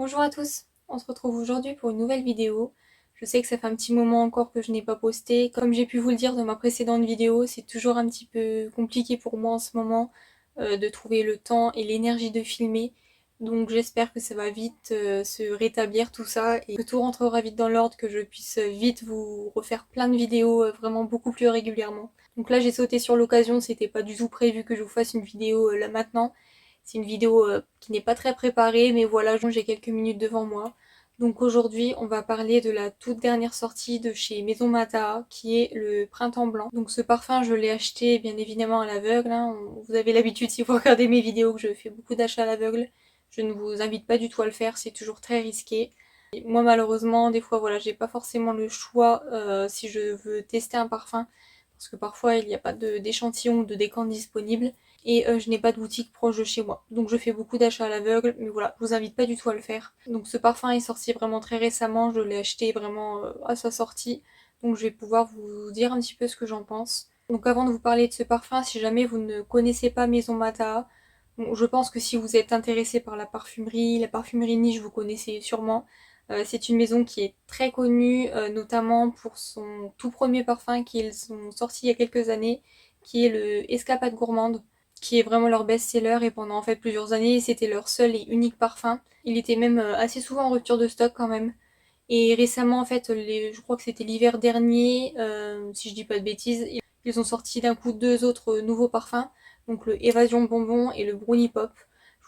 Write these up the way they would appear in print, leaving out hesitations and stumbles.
Bonjour à tous, on se retrouve aujourd'hui pour une nouvelle vidéo. Je sais que ça fait un petit moment encore que je n'ai pas posté. Comme j'ai pu vous le dire dans ma précédente vidéo, c'est toujours un petit peu compliqué pour moi en ce moment de trouver le temps et l'énergie de filmer. Donc j'espère que ça va vite se rétablir tout ça et que tout rentrera vite dans l'ordre, que je puisse vite vous refaire plein de vidéos vraiment beaucoup plus régulièrement. Donc là j'ai sauté sur l'occasion, c'était pas du tout prévu que je vous fasse une vidéo là maintenant. C'est une vidéo qui n'est pas très préparée, mais voilà, j'ai quelques minutes devant moi. Donc aujourd'hui, on va parler de la toute dernière sortie de chez Maison Mata, qui est le Printemps Blanc. Donc ce parfum, je l'ai acheté bien évidemment à l'aveugle, hein. Vous avez l'habitude, si vous regardez mes vidéos, que je fais beaucoup d'achats à l'aveugle. Je ne vous invite pas du tout à le faire, c'est toujours très risqué. Et moi malheureusement, des fois, voilà, j'ai pas forcément le choix si je veux tester un parfum, parce que parfois il n'y a pas d'échantillon ou de décante disponible et je n'ai pas de boutique proche de chez moi. Donc je fais beaucoup d'achats à l'aveugle, mais voilà, je vous invite pas du tout à le faire. Donc ce parfum est sorti vraiment très récemment, je l'ai acheté vraiment à sa sortie, donc je vais pouvoir vous dire un petit peu ce que j'en pense. Donc avant de vous parler de ce parfum, si jamais vous ne connaissez pas Maison Mata, bon, je pense que si vous êtes intéressé par la parfumerie niche, vous connaissez sûrement. C'est une maison qui est très connue, notamment pour son tout premier parfum qu'ils ont sorti il y a quelques années, qui est le Escapade Gourmande, qui est vraiment leur best-seller, et pendant en fait plusieurs années c'était leur seul et unique parfum. Il était même assez souvent en rupture de stock quand même. Et récemment en fait, je crois que c'était l'hiver dernier, si je dis pas de bêtises, ils ont sorti d'un coup deux autres nouveaux parfums, donc le Évasion Bonbon et le Brownie Pop.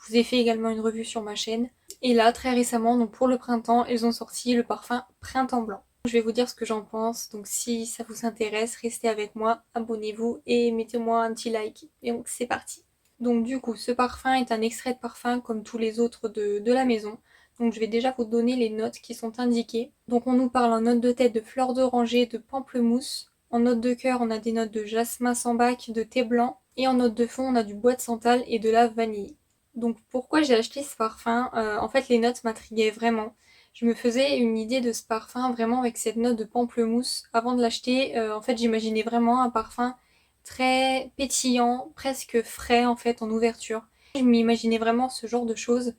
Je vous ai fait également une revue sur ma chaîne. Et là, très récemment, donc pour le printemps, ils ont sorti le parfum Printemps Blanc. Je vais vous dire ce que j'en pense, donc si ça vous intéresse, restez avec moi, abonnez-vous et mettez-moi un petit like. Et donc c'est parti. Donc du coup, ce parfum est un extrait de parfum comme tous les autres de la maison. Donc je vais déjà vous donner les notes qui sont indiquées. Donc on nous parle en note de tête de fleur d'oranger, de pamplemousse. En note de cœur, on a des notes de jasmin sambac, de thé blanc. Et en note de fond, on a du bois de santal et de la vanille. Donc pourquoi j'ai acheté ce parfum En fait, les notes m'intriguaient vraiment. Je me faisais une idée de ce parfum vraiment avec cette note de pamplemousse. Avant de l'acheter, en fait, j'imaginais vraiment un parfum très pétillant, presque frais en fait en ouverture. Je m'imaginais vraiment ce genre de choses.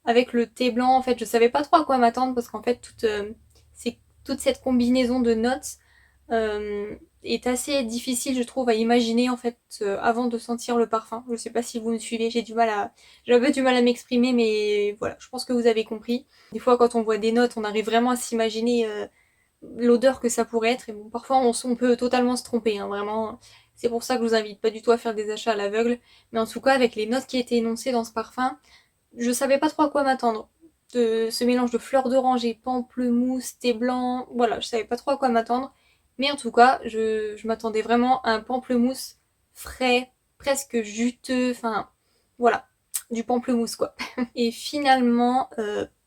Avec le thé blanc, en fait, je savais pas trop à quoi m'attendre parce qu'en fait, toute cette combinaison de notes est assez difficile, je trouve, à imaginer en fait avant de sentir le parfum. Je sais pas si vous me suivez, j'ai un peu du mal à m'exprimer, mais voilà, je pense que vous avez compris. Des fois, quand on voit des notes, on arrive vraiment à s'imaginer l'odeur que ça pourrait être. Et bon, parfois, on peut totalement se tromper, hein, vraiment. C'est pour ça que je vous invite pas du tout à faire des achats à l'aveugle. Mais en tout cas, avec les notes qui étaient énoncées dans ce parfum, je savais pas trop à quoi m'attendre. De ce mélange de fleurs d'oranger, pamplemousse, thé blanc, voilà, je savais pas trop à quoi m'attendre. Mais en tout cas, je m'attendais vraiment à un pamplemousse frais, presque juteux, enfin voilà, du pamplemousse quoi. Et finalement,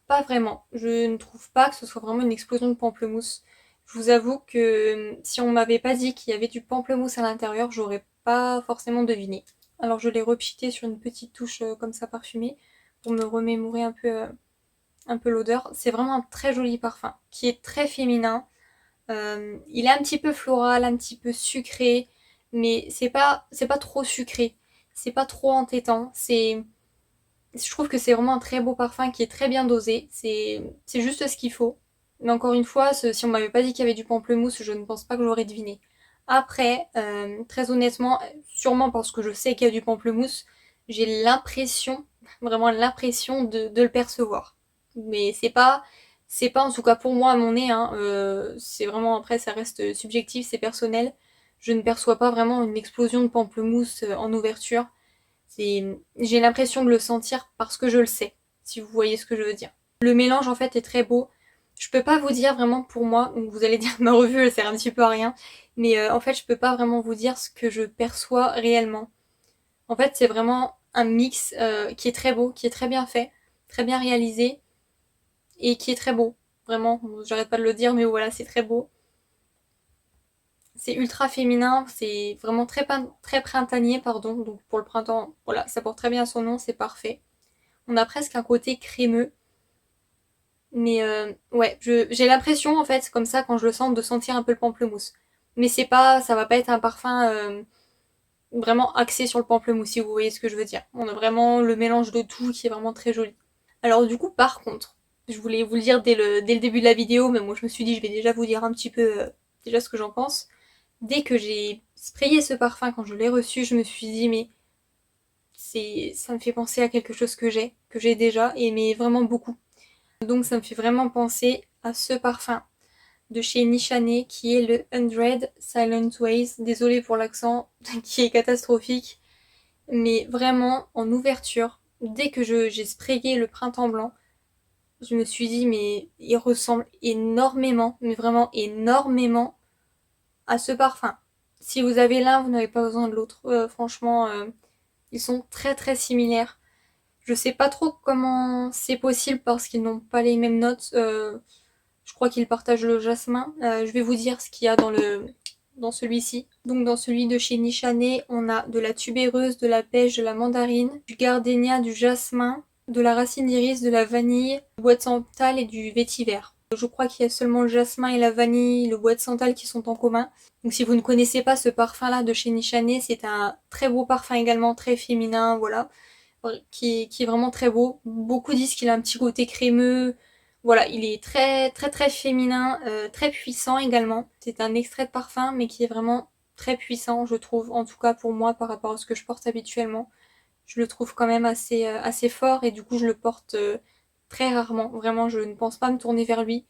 pas vraiment. Je ne trouve pas que ce soit vraiment une explosion de pamplemousse. Je vous avoue que si on m'avait pas dit qu'il y avait du pamplemousse à l'intérieur, j'aurais pas forcément deviné. Alors je l'ai repchité sur une petite touche comme ça parfumée pour me remémorer un peu l'odeur. C'est vraiment un très joli parfum qui est très féminin. Il est un petit peu floral, un petit peu sucré, mais c'est pas trop sucré. C'est pas trop entêtant. Je trouve que c'est vraiment un très beau parfum qui est très bien dosé. C'est juste ce qu'il faut. Mais encore une fois, si on m'avait pas dit qu'il y avait du pamplemousse, je ne pense pas que j'aurais deviné. Après, très honnêtement, sûrement parce que je sais qu'il y a du pamplemousse, j'ai l'impression, vraiment l'impression de le percevoir. Mais c'est pas en tout cas pour moi à mon nez, hein, c'est vraiment après ça reste subjectif, c'est personnel. Je ne perçois pas vraiment une explosion de pamplemousse en ouverture. J'ai l'impression de le sentir parce que je le sais, si vous voyez ce que je veux dire. Le mélange en fait est très beau. Je peux pas vous dire vraiment pour moi, donc vous allez dire que ma revue elle sert un petit peu à rien, mais en fait je peux pas vraiment vous dire ce que je perçois réellement. En fait c'est vraiment un mix qui est très beau, qui est très bien fait, très bien réalisé et qui est très beau. Vraiment, j'arrête pas de le dire, mais voilà, c'est très beau. C'est ultra féminin, c'est vraiment très printanier, pardon. Donc pour le printemps, voilà, ça porte très bien son nom, c'est parfait. On a presque un côté crémeux. Mais ouais, j'ai l'impression en fait, comme ça, quand je le sens, de sentir un peu le pamplemousse. Mais ça va pas être un parfum vraiment axé sur le pamplemousse, si vous voyez ce que je veux dire. On a vraiment le mélange de tout qui est vraiment très joli. Alors du coup, par contre, Je voulais vous le dire dès le début de la vidéo, mais moi je me suis dit je vais déjà vous dire un petit peu déjà ce que j'en pense. Dès que j'ai sprayé ce parfum, quand je l'ai reçu, je me suis dit mais ça me fait penser à quelque chose que j'ai déjà, et mais vraiment beaucoup. Donc ça me fait vraiment penser à ce parfum de chez Nishane qui est le 100 Silent Ways. Désolée pour l'accent qui est catastrophique, mais vraiment en ouverture, dès que j'ai sprayé le printemps blanc, je me suis dit mais il ressemble énormément, mais vraiment énormément à ce parfum. Si vous avez l'un, vous n'avez pas besoin de l'autre. Franchement, ils sont très très similaires. Je sais pas trop comment c'est possible parce qu'ils n'ont pas les mêmes notes. Je crois qu'ils partagent le jasmin. Je vais vous dire ce qu'il y a dans celui-ci. Donc dans celui de chez Nishane, on a de la tubéreuse, de la pêche, de la mandarine, du gardénia, du jasmin, de la racine d'iris, de la vanille, du bois de santal et du vétiver. Je crois qu'il y a seulement le jasmin et la vanille, le bois de santal qui sont en commun. Donc si vous ne connaissez pas ce parfum là de chez Nishane, c'est un très beau parfum également, très féminin, voilà, qui est vraiment très beau. Beaucoup disent qu'il a un petit côté crémeux. Voilà, il est très très très féminin, très puissant également. C'est un extrait de parfum mais qui est vraiment très puissant, je trouve, en tout cas pour moi par rapport à ce que je porte habituellement. Je le trouve quand même assez fort, et du coup je le porte très rarement. Vraiment, je ne pense pas me tourner vers lui.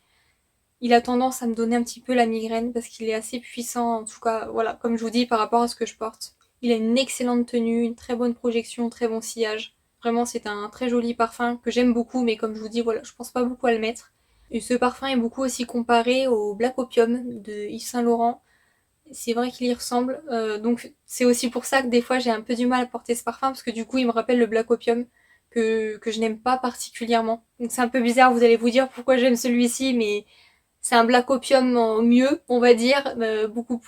Il a tendance à me donner un petit peu la migraine parce qu'il est assez puissant, en tout cas, voilà, comme je vous dis, par rapport à ce que je porte. Il a une excellente tenue, une très bonne projection, très bon sillage. Vraiment, c'est un très joli parfum que j'aime beaucoup, mais comme je vous dis, voilà, je pense pas beaucoup à le mettre. Et ce parfum est beaucoup aussi comparé au Black Opium de Yves Saint Laurent. C'est vrai qu'il y ressemble, donc c'est aussi pour ça que des fois j'ai un peu du mal à porter ce parfum, parce que du coup il me rappelle le Black Opium que je n'aime pas particulièrement. Donc c'est un peu bizarre, vous allez vous dire pourquoi j'aime celui-ci, mais c'est un Black Opium en mieux, on va dire, beaucoup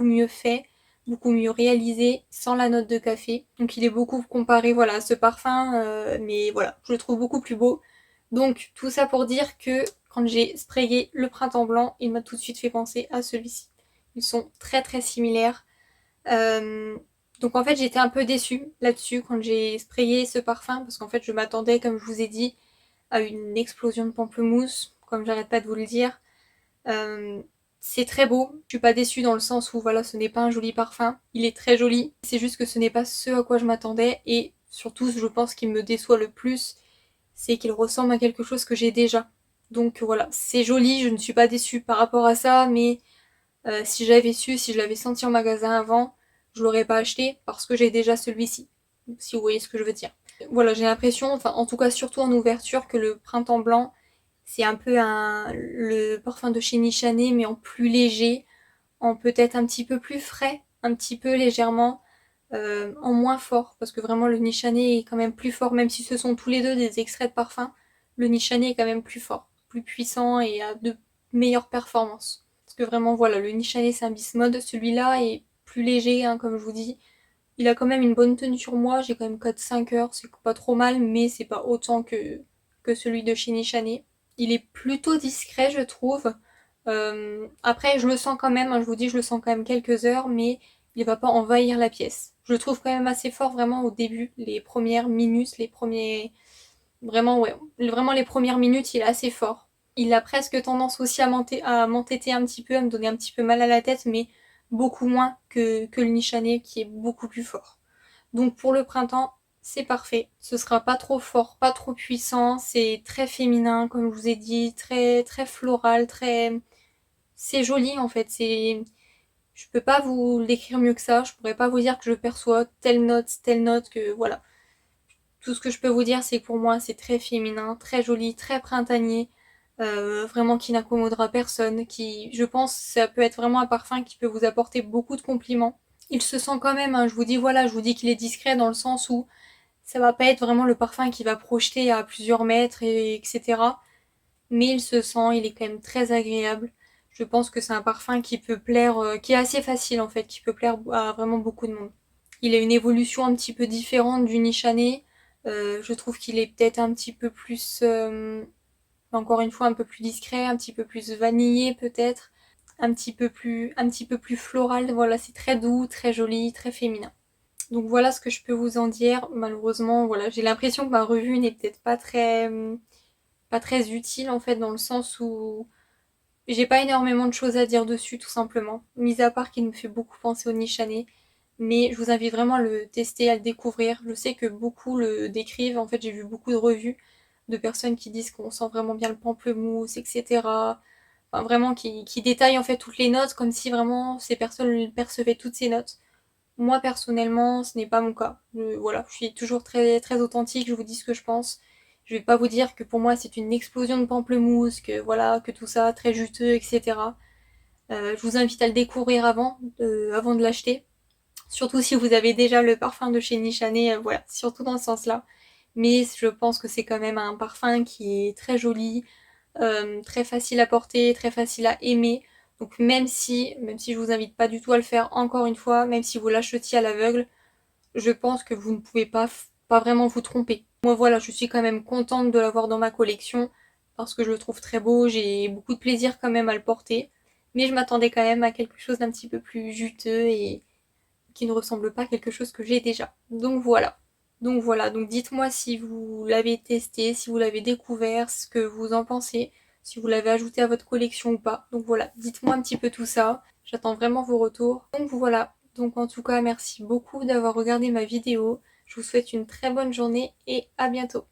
mieux fait, beaucoup mieux réalisé, sans la note de café. Donc il est beaucoup comparé, voilà, à ce parfum, mais voilà, je le trouve beaucoup plus beau. Donc tout ça pour dire que quand j'ai sprayé le printemps blanc, il m'a tout de suite fait penser à celui-ci. Ils sont très très similaires. Euh, donc en fait j'étais un peu déçue là-dessus quand j'ai sprayé ce parfum, parce qu'en fait je m'attendais, comme je vous ai dit, à une explosion de pamplemousse, comme j'arrête pas de vous le dire. Euh, c'est très beau, je suis pas déçue dans le sens où voilà, ce n'est pas un joli parfum, il est très joli, c'est juste que ce n'est pas ce à quoi je m'attendais, et surtout je pense qu'il me déçoit le plus, c'est qu'il ressemble à quelque chose que j'ai déjà. Donc voilà, c'est joli, je ne suis pas déçue par rapport à ça, mais si j'avais su, si je l'avais senti en magasin avant, je l'aurais pas acheté parce que j'ai déjà celui-ci. Si vous voyez ce que je veux dire. Voilà, j'ai l'impression, enfin en tout cas surtout en ouverture, que le printemps blanc, c'est un peu le parfum de chez Nishane, mais en plus léger, en peut-être un petit peu plus frais, un petit peu légèrement, en moins fort, parce que vraiment le Nishane est quand même plus fort, même si ce sont tous les deux des extraits de parfum, le Nishane est quand même plus fort, plus puissant et a de meilleures performances. Parce que vraiment voilà, le Nishane c'est un bismode, celui-là est plus léger, hein, comme je vous dis. Il a quand même une bonne tenue sur moi, j'ai quand même 4-5 heures, c'est pas trop mal, mais c'est pas autant que celui de chez Nishane. Il est plutôt discret, je trouve. Après, je le sens quand même, hein, je vous dis, je le sens quand même quelques heures, mais il va pas envahir la pièce. Je le trouve quand même assez fort vraiment au début, les premières minutes, les premiers... Vraiment, ouais, vraiment les premières minutes, il est assez fort. Il a presque tendance aussi à m'entêter un petit peu, à me donner un petit peu mal à la tête, mais beaucoup moins que le Nishane qui est beaucoup plus fort. Donc pour le printemps, c'est parfait. Ce sera pas trop fort, pas trop puissant, c'est très féminin, comme je vous ai dit, très très floral, très... C'est joli en fait, c'est... Je peux pas vous l'écrire mieux que ça, je pourrais pas vous dire que je perçois telle note, que voilà. Tout ce que je peux vous dire, c'est que pour moi, c'est très féminin, très joli, très printanier, vraiment qui n'incommodera personne, qui, je pense, ça peut être vraiment un parfum qui peut vous apporter beaucoup de compliments. Il se sent quand même, hein, je vous dis voilà, je vous dis qu'il est discret dans le sens où ça va pas être vraiment le parfum qui va projeter à plusieurs mètres, etc. Mais il se sent, il est quand même très agréable. Je pense que c'est un parfum qui peut plaire, qui est assez facile en fait, qui peut plaire à vraiment beaucoup de monde. Il a une évolution un petit peu différente du Nishane. Je trouve qu'il est peut-être un petit peu plus, encore une fois, un peu plus discret, un petit peu plus vanillé peut-être, un petit peu plus floral. Voilà, c'est très doux, très joli, très féminin. Donc voilà ce que je peux vous en dire. Malheureusement, voilà, j'ai l'impression que ma revue n'est peut-être pas très pas très utile en fait, dans le sens où j'ai pas énormément de choses à dire dessus tout simplement, mis à part qu'il me fait beaucoup penser au Nishane. Mais je vous invite vraiment à le tester, à le découvrir. Je sais que beaucoup le décrivent, en fait j'ai vu beaucoup de revues de personnes qui disent qu'on sent vraiment bien le pamplemousse, etc. Enfin vraiment qui détaillent en fait toutes les notes comme si vraiment ces personnes percevaient toutes ces notes. Moi personnellement, ce n'est pas mon cas. Voilà, je suis toujours très très authentique, je vous dis ce que je pense. Je vais pas vous dire que pour moi c'est une explosion de pamplemousse, que voilà, que tout ça très juteux, etc. Je vous invite à le découvrir avant de l'acheter. Surtout si vous avez déjà le parfum de chez Nishane, voilà, surtout dans ce sens-là. Mais je pense que c'est quand même un parfum qui est très joli, très facile à porter, très facile à aimer. Donc même si je vous invite pas du tout à le faire encore une fois, même si vous l'achetiez à l'aveugle, je pense que vous ne pouvez pas vraiment vous tromper. Moi voilà, je suis quand même contente de l'avoir dans ma collection parce que je le trouve très beau, j'ai beaucoup de plaisir quand même à le porter. Mais je m'attendais quand même à quelque chose d'un petit peu plus juteux et qui ne ressemble pas à quelque chose que j'ai déjà. Donc voilà. Donc dites-moi si vous l'avez testé, si vous l'avez découvert, ce que vous en pensez, si vous l'avez ajouté à votre collection ou pas. Donc voilà, dites-moi un petit peu tout ça. J'attends vraiment vos retours. Donc voilà. Donc en tout cas, merci beaucoup d'avoir regardé ma vidéo. Je vous souhaite une très bonne journée et à bientôt.